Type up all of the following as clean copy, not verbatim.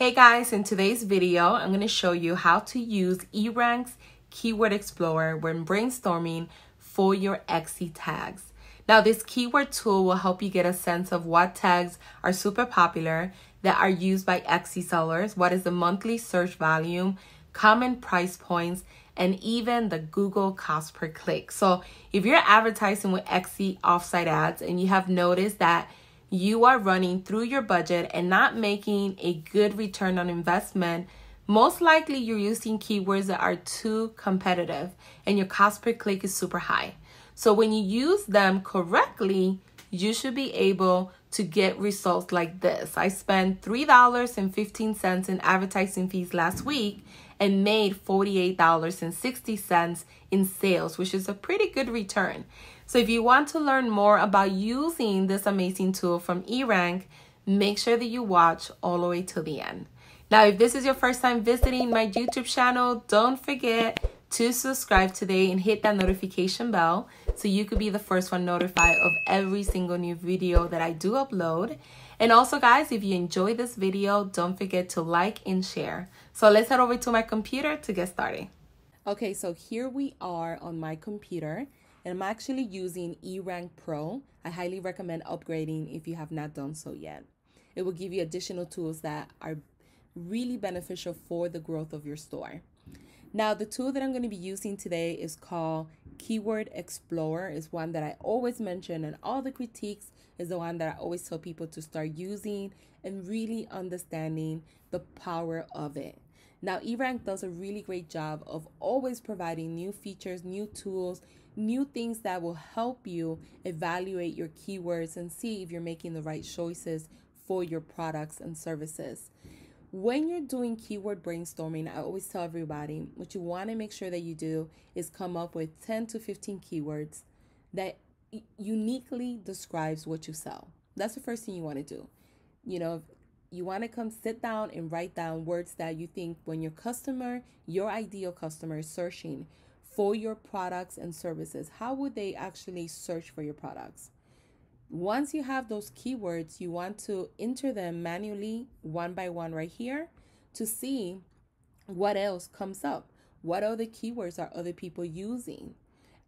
Hey guys, in today's video, I'm going to show you how to use Erank's Keyword Explorer when brainstorming for your Etsy tags. Now, this keyword tool will help you get a sense of what tags are super popular that are used by Etsy sellers, what is the monthly search volume, common price points, and even the Google cost per click. So if you're advertising with Etsy offsite ads and you have noticed that you are running through your budget and not making a good return on investment, most likely you're using keywords that are too competitive and your cost per click is super high. So when you use them correctly, you should be able to get results like this. I spent $3.15 in advertising fees last week and made $48.60 in sales, which is a pretty good return. So if you want to learn more about using this amazing tool from Erank, make sure that you watch all the way to the end. Now, if this is your first time visiting my YouTube channel, don't forget to subscribe today and hit that notification bell so you could be the first one notified of every single new video that I do upload. And also, guys, if you enjoyed this video, don't forget to like and share. So let's head over to my computer to get started. Okay, so here we are on my computer. And I'm actually using Erank Pro. I highly recommend upgrading if you have not done so yet. It will give you additional tools that are really beneficial for the growth of your store. Now, the tool that I'm going to be using today is called Keyword Explorer. It's one that I always mention, and all the critiques is the one that I always tell people to start using and really understanding the power of it. Now, Erank does a really great job of always providing new features, new tools, new things that will help you evaluate your keywords and see if you're making the right choices for your products and services. When you're doing keyword brainstorming, I always tell everybody what you want to make sure that you do is come up with 10 to 15 keywords that uniquely describes what you sell. That's the first thing you want to do. You know, you want to come sit down and write down words that you think when your customer, your ideal customer, is searching for your products and services, how would they actually search for your products? Once you have those keywords, you want to enter them manually one by one right here to see what else comes up. What other keywords are other people using?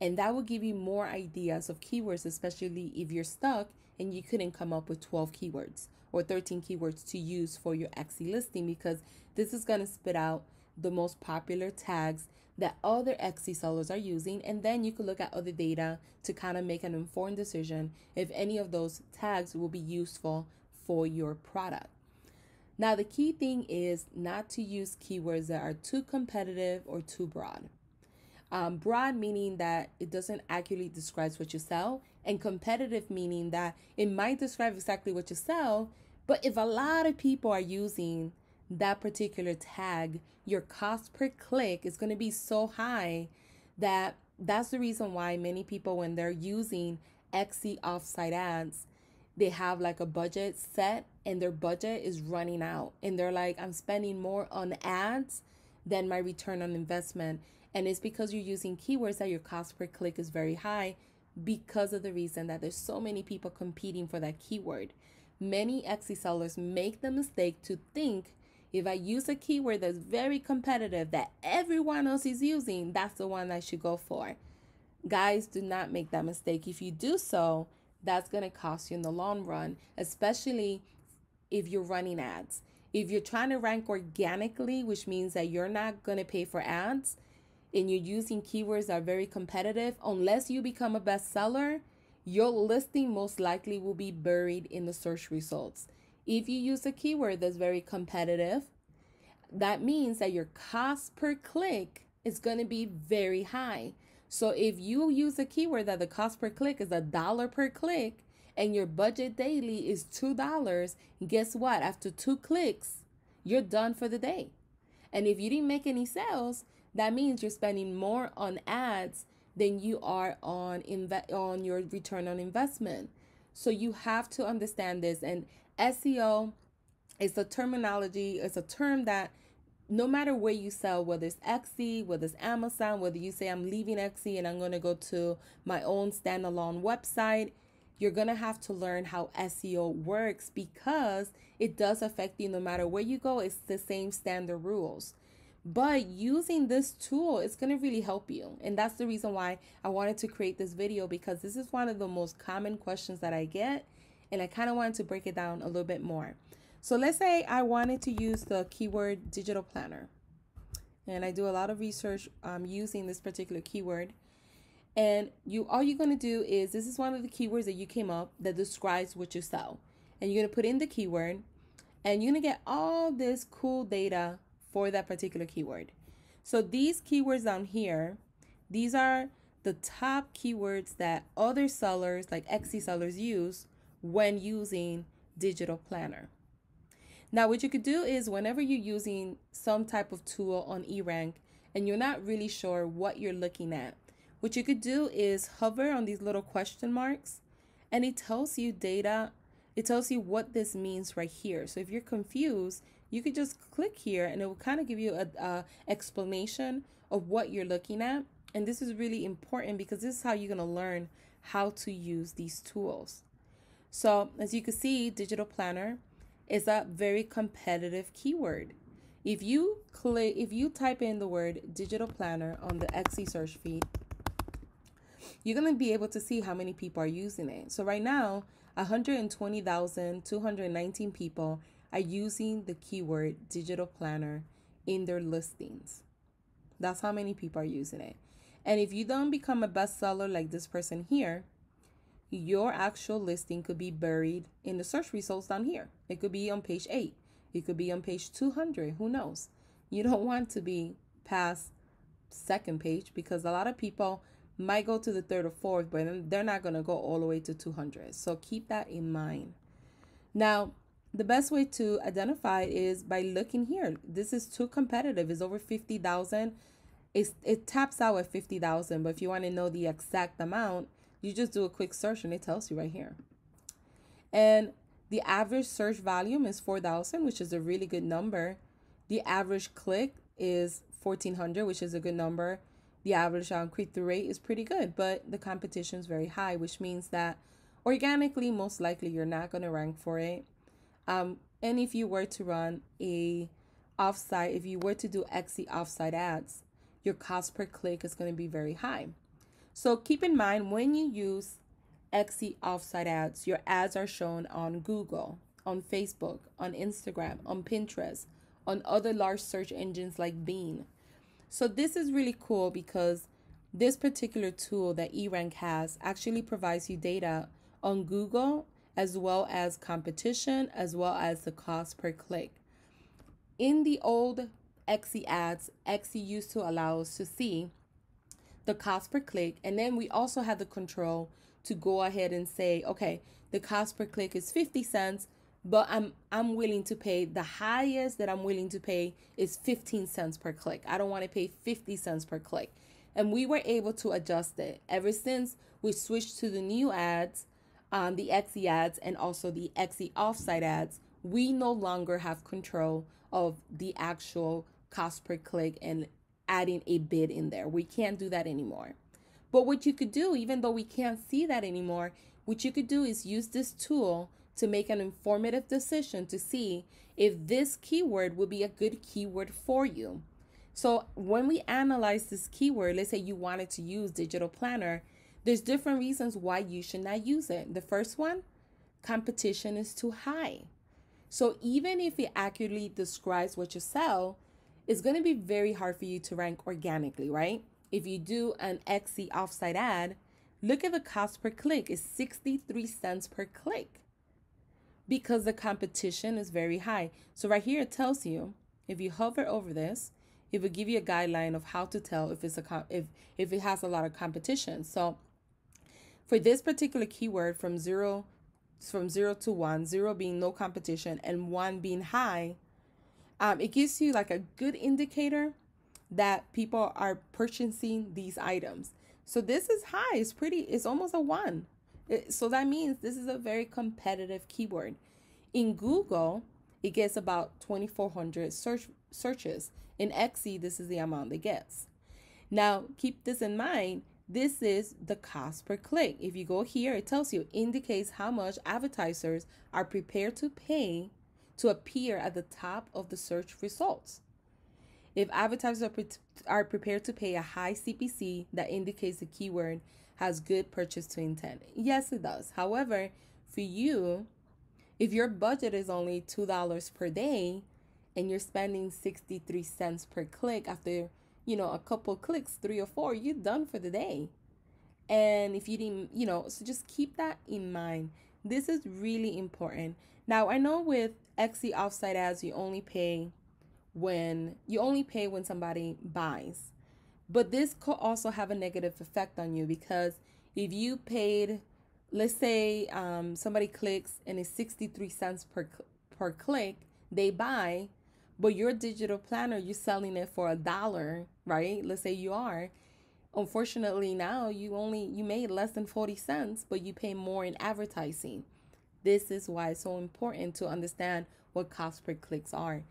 And that will give you more ideas of keywords, especially if you're stuck and you couldn't come up with 12 keywords or 13 keywords to use for your Etsy listing, because this is going to spit out the most popular tags that other Etsy sellers are using, and then you could look at other data to kind of make an informed decision if any of those tags will be useful for your product. Now, the key thing is not to use keywords that are too competitive or too broad. Broad meaning that it doesn't accurately describe what you sell, and competitive meaning that it might describe exactly what you sell, but if a lot of people are using that particular tag, your cost per click is going to be so high that that's the reason why many people, when they're using Etsy offsite ads, they have like a budget set and their budget is running out and they're like, I'm spending more on ads than my return on investment. And it's because you're using keywords that your cost per click is very high because of the reason that there's so many people competing for that keyword. Many Etsy sellers make the mistake to think, if I use a keyword that's very competitive that everyone else is using, that's the one I should go for. Guys, do not make that mistake. If you do so, that's going to cost you in the long run, especially if you're running ads. If you're trying to rank organically, which means that you're not going to pay for ads, and you're using keywords that are very competitive, unless you become a bestseller, your listing most likely will be buried in the search results. If you use a keyword that's very competitive, that means that your cost per click is going to be very high. So if you use a keyword that the cost per click is $1 per click and your budget daily is $2, guess what? After 2 clicks, you're done for the day. And if you didn't make any sales, that means you're spending more on ads than you are on your return on investment. So you have to understand this. And SEO is a terminology, it's a term that no matter where you sell, whether it's Etsy, whether it's Amazon, whether you say I'm leaving Etsy and I'm going to go to my own standalone website, you're going to have to learn how SEO works because it does affect you no matter where you go. It's the same standard rules. But using this tool, it's going to really help you. And that's the reason why I wanted to create this video, because this is one of the most common questions that I get. And I kind of wanted to break it down a little bit more. So let's say I wanted to use the keyword digital planner. And I do a lot of research using this particular keyword. And all you're going to do is, this is one of the keywords that you came up that describes what you sell. And you're going to put in the keyword and you're going to get all this cool data for that particular keyword. So these keywords down here, these are the top keywords that other sellers like Etsy sellers use when using digital planner. Now, what you could do is whenever you're using some type of tool on Erank and you're not really sure what you're looking at, what you could do is hover on these little question marks and it tells you data. It tells you what this means right here. So if you're confused, you could just click here and it will kind of give you a explanation of what you're looking at. And this is really important because this is how you're going to learn how to use these tools. So as you can see, digital planner is a very competitive keyword. If you type in the word digital planner on the Etsy search feed, you're going to be able to see how many people are using it. So right now, 120,219 people are using the keyword digital planner in their listings. That's how many people are using it. And if you don't become a bestseller like this person here, your actual listing could be buried in the search results down here. It could be on page 8. It could be on page 200. Who knows? You don't want to be past second page because a lot of people might go to the third or fourth, but they're not going to go all the way to 200. So keep that in mind. Now, the best way to identify it is by looking here. This is too competitive. It's over 50,000. It taps out at 50,000. But if you want to know the exact amount, you just do a quick search and it tells you right here. And the average search volume is 4,000, which is a really good number. The average click is 1,400, which is a good number. The average click-through rate is pretty good, but the competition is very high, which means that organically, most likely, you're not going to rank for it. And if you were to run if you were to do Etsy offsite ads, your cost per click is going to be very high. So keep in mind, when you use Etsy offsite ads, your ads are shown on Google, on Facebook, on Instagram, on Pinterest, on other large search engines like Bing. So this is really cool because this particular tool that Erank has actually provides you data on Google as well as competition, as well as the cost per click. In the old Etsy ads, Etsy used to allow us to see the cost per click, and then we also had the control to go ahead and say, okay, the cost per click is 50 cents, but I'm willing to pay, the highest that I'm willing to pay is 15 cents per click. I don't want to pay 50 cents per click. And we were able to adjust it. Ever since we switched to the new ads, the Etsy ads and also the Etsy offsite ads, we no longer have control of the actual cost per click and adding a bid in there. We can't do that anymore. But what you could do, even though we can't see that anymore, what you could do is use this tool to make an informative decision to see if this keyword would be a good keyword for you. So when we analyze this keyword, let's say you wanted to use digital planner, there's different reasons why you should not use it. The first one, competition is too high. So even if it accurately describes what you sell, it's going to be very hard for you to rank organically, right? If you do an Etsy offsite ad, look at the cost per click. It's 63 cents per click because the competition is very high. So right here, it tells you, if you hover over this, it will give you a guideline of how to tell if it's if it has a lot of competition. So for this particular keyword, from zero to 1, 0 being no competition and 1 being high, it gives you like a good indicator that people are purchasing these items. So this is high. It's almost a 1. So that means this is a very competitive keyword. In Google, it gets about 2,400 searches. In Etsy, this is the amount it gets. Now, keep this in mind. This is the cost per click. If you go here, it tells you, indicates how much advertisers are prepared to pay to appear at the top of the search results. If advertisers are prepared to pay a high CPC, that indicates the keyword has good purchase to intent. Yes, it does. However, for you, if your budget is only $2 per day and you're spending 63 cents per click after, a couple clicks, 3 or 4, you're done for the day. And if you didn't, so just keep that in mind. This is really important. Now, I know with Etsy offsite ads, you only pay when somebody buys. But this could also have a negative effect on you, because if you paid, let's say somebody clicks and it's 63 cents per click, they buy, but your digital planner, you're selling it for $1, right? Let's say you are. Unfortunately, now you made less than 40 cents, but you pay more in advertising. This is why it's so important to understand what cost per clicks are.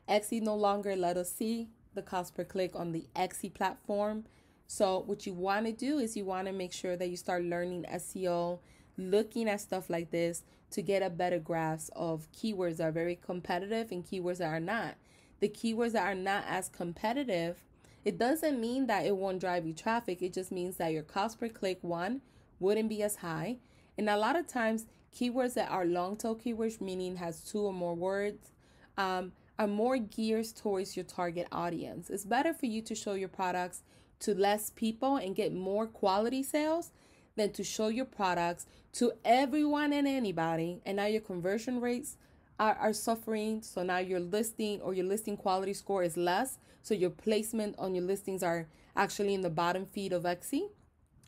Etsy no longer let us see the cost per click on the Etsy platform. So what you want to do is you want to make sure that you start learning SEO, looking at stuff like this to get a better grasp of keywords that are very competitive and keywords that are not. The keywords that are not as competitive, it doesn't mean that it won't drive you traffic. It just means that your cost per click, one, wouldn't be as high. And a lot of times, keywords that are long tail keywords, meaning has 2 or more words, are more geared towards your target audience. It's better for you to show your products to less people and get more quality sales than to show your products to everyone and anybody. And now your conversion rates are suffering. So now your listing quality score is less. So your placement on your listings are actually in the bottom feed of Etsy.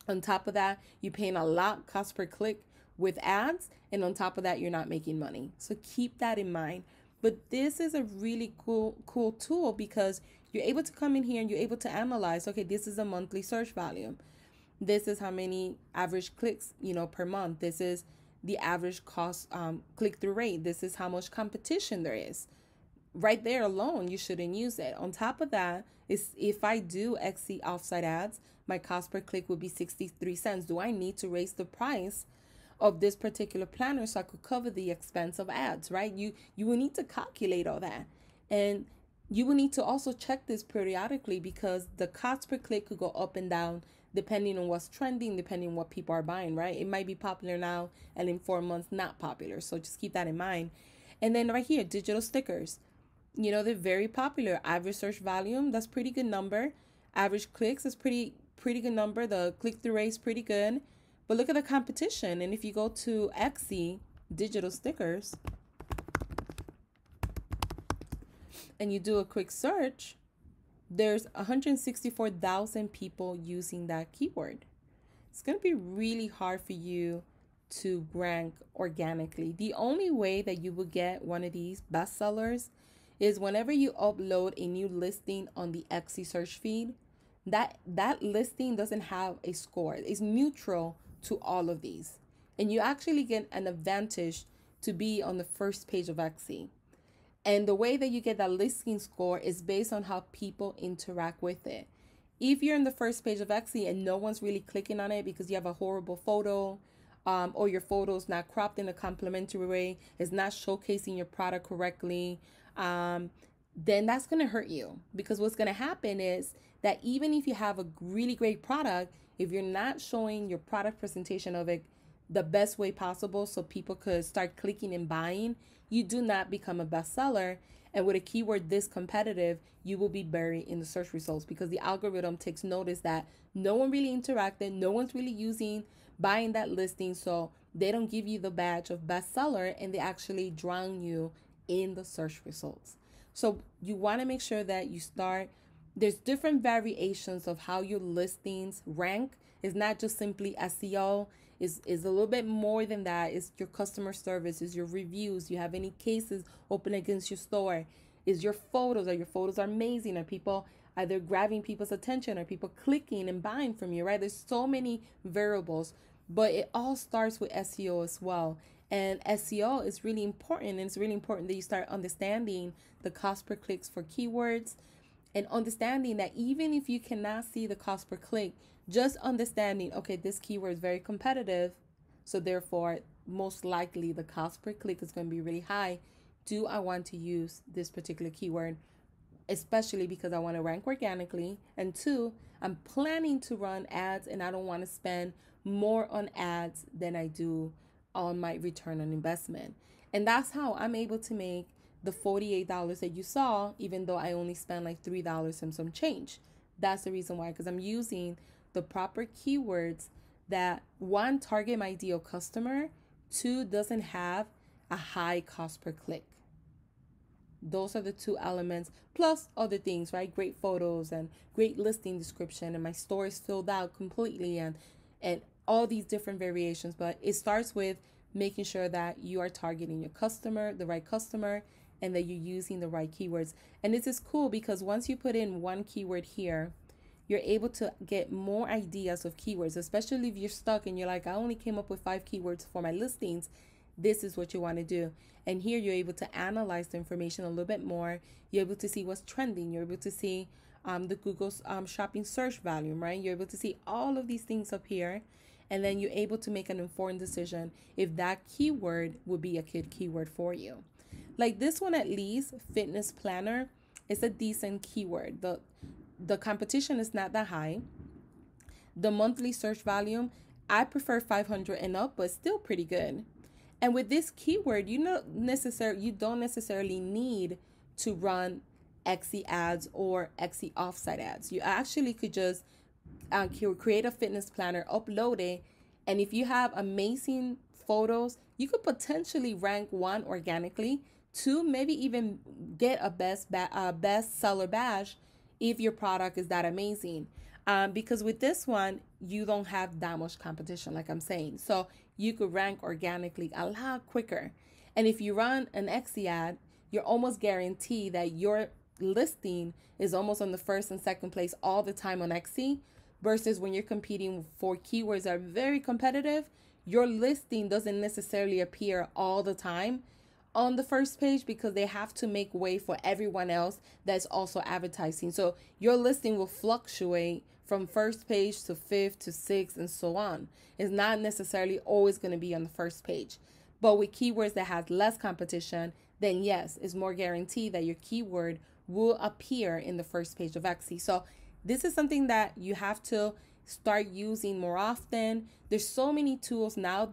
On top of that, you're paying a lot cost per click with ads. And on top of that, you're not making money. So keep that in mind. But this is a really cool tool, because you're able to come in here and you're able to analyze, okay, this is a monthly search volume. This is how many average clicks, per month. This is the average cost, click-through rate. This is how much competition there is. Right there alone, you shouldn't use it. On top of that, is if I do Etsy offsite ads, my cost per click would be 63 cents. Do I need to raise the price of this particular planner so I could cover the expense of ads, right? You will need to calculate all that. And you will need to also check this periodically, because the cost per click could go up and down depending on what's trending, depending on what people are buying, right? It might be popular now and in 4 months not popular. So just keep that in mind. And then right here, digital stickers. They're very popular. Average search volume, that's pretty good number. Average clicks is pretty good number. The click-through rate is pretty good. But look at the competition. And if you go to Etsy digital stickers and you do a quick search, there's 164,000 people using that keyword. It's going to be really hard for you to rank organically. The only way that you will get one of these bestsellers is whenever you upload a new listing on the Etsy search feed, that listing doesn't have a score. It's neutral to all of these. And you actually get an advantage to be on the first page of Etsy. And the way that you get that listing score is based on how people interact with it. If you're in the first page of Etsy and no one's really clicking on it because you have a horrible photo, or your photo's not cropped in a complimentary way, it's not showcasing your product correctly, then that's going to hurt you. Because what's going to happen is that even if you have a really great product, if you're not showing your product presentation of it the best way possible so people could start clicking and buying, you do not become a bestseller. And with a keyword this competitive, you will be buried in the search results, because the algorithm takes notice that no one really interacted, no one's really buying that listing, so they don't give you the badge of bestseller, and they actually drown you in the search results. So you want to make sure that you there's different variations of how your listings rank. It's not just simply SEO. Is a little bit more than that. It's your customer service, is your reviews. You have any cases open against your store? Is your photos? Are your photos amazing? Are people either grabbing people's attention? Are people clicking and buying from you, right? There's so many variables, but it all starts with SEO as well. And SEO is really important. And it's really important that you start understanding the cost per clicks for keywords. And understanding that even if you cannot see the cost per click, just understanding, okay, this keyword is very competitive, so therefore most likely the cost per click is going to be really high. Do I want to use this particular keyword? Especially because I want to rank organically, and two, I'm planning to run ads and I don't want to spend more on ads than I do on my return on investment. And that's how I'm able to make the $48 that you saw, even though I only spent like $3 and some change. That's the reason why, because I'm using the proper keywords that, one, target my ideal customer, two, doesn't have a high cost per click. Those are the two elements, plus other things, right? Great photos and great listing description, and my store is filled out completely, and all these different variations. But it starts with making sure that you are targeting your customer, the right customer, and that you're using the right keywords. And this is cool because once you put in one keyword here, you're able to get more ideas of keywords, especially if you're stuck and you're like, I only came up with 5 keywords for my listings. This is what you want to do. And here you're able to analyze the information a little bit more. You're able to see what's trending. You're able to see the Google shopping search volume, right? You're able to see all of these things up here. And then you're able to make an informed decision if that keyword would be a good keyword for you. Like this one, at least, fitness planner, is a decent keyword. The competition is not that high. The monthly search volume, I prefer 500 and up, but still pretty good. And with this keyword, you don't necessarily need to run Etsy ads or Etsy offsite ads. You actually could just create a fitness planner, upload it, and if you have amazing photos, you could potentially rank, one, organically, two, maybe even get a bestseller badge if your product is that amazing. Because with this one, you don't have that much competition, like I'm saying. So you could rank organically a lot quicker. And if you run an Etsy ad, you're almost guaranteed that your listing is almost on the first and second place all the time on Etsy, versus when you're competing for keywords that are very competitive, your listing doesn't necessarily appear all the time on the first page because they have to make way for everyone else that's also advertising. So your listing will fluctuate from first page to fifth to sixth and so on. It's not necessarily always going to be on the first page. But with keywords that have less competition, then yes, it's more guaranteed that your keyword will appear in the first page of Etsy. So this is something that you have to start using more often. There's so many tools now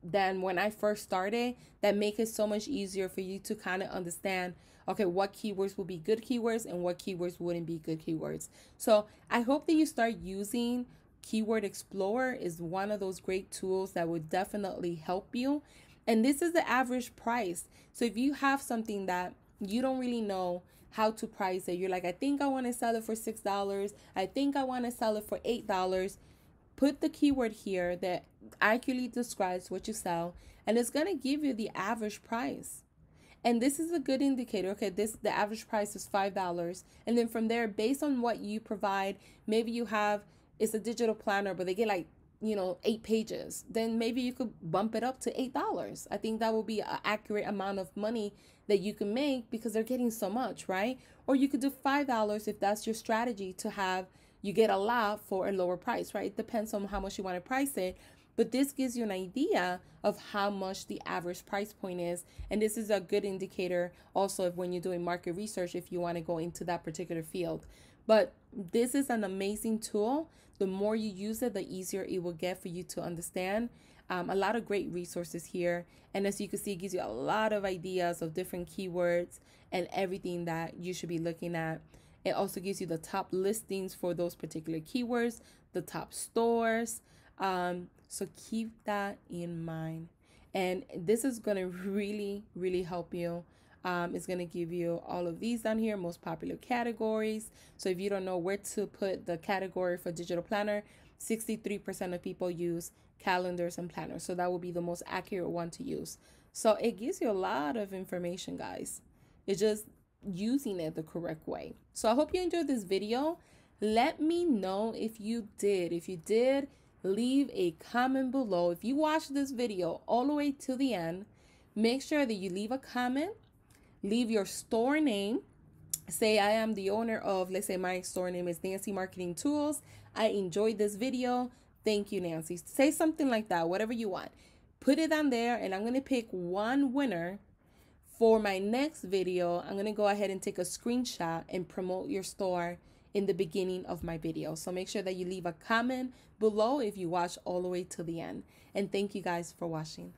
than when I first started that make it so much easier for you to kind of understand, okay, what keywords will be good keywords and what keywords wouldn't be good keywords. So I hope that you start using Keyword Explorer. Is one of those great tools that would definitely help you. And this is the average price. So if you have something that you don't really know how to price it, you're like, I think I want to sell it for $6. I think I want to sell it for $8. Put the keyword here that accurately describes what you sell, and it's going to give you the average price. And this is a good indicator. Okay, the average price is $5. And then from there, based on what you provide, maybe you have, it's a digital planner, but they get like, 8 pages. Then maybe you could bump it up to $8. I think that will be an accurate amount of money that you can make because they're getting so much, right? Or you could do $5 if that's your strategy to have, you get a lot for a lower price, right? It depends on how much you want to price it. But this gives you an idea of how much the average price point is. And this is a good indicator also of when you're doing market research, if you want to go into that particular field. But this is an amazing tool. The more you use it, the easier it will get for you to understand. A lot of great resources here. And as you can see, it gives you a lot of ideas of different keywords and everything that you should be looking at. It also gives you the top listings for those particular keywords, the top stores. So keep that in mind. And this is going to really, really help you. It's going to give you all of these down here, most popular categories. So if you don't know where to put the category for digital planner, 63% of people use calendars and planners. So that will be the most accurate one to use. So it gives you a lot of information, guys. It's just using it the correct way. So I hope you enjoyed this video. Let me know if you did. If you did, leave a comment below. If you watched this video all the way to the end, make sure that you leave a comment, leave your store name, Say I am the owner of, let's say my store name is Nancy Marketing Tools. I enjoyed this video. Thank you, Nancy. Say something like that, whatever you want. Put it on there, and I'm going to pick one winner. For my next video, I'm going to go ahead and take a screenshot and promote your store in the beginning of my video. So make sure that you leave a comment below if you watch all the way to the end. And thank you guys for watching.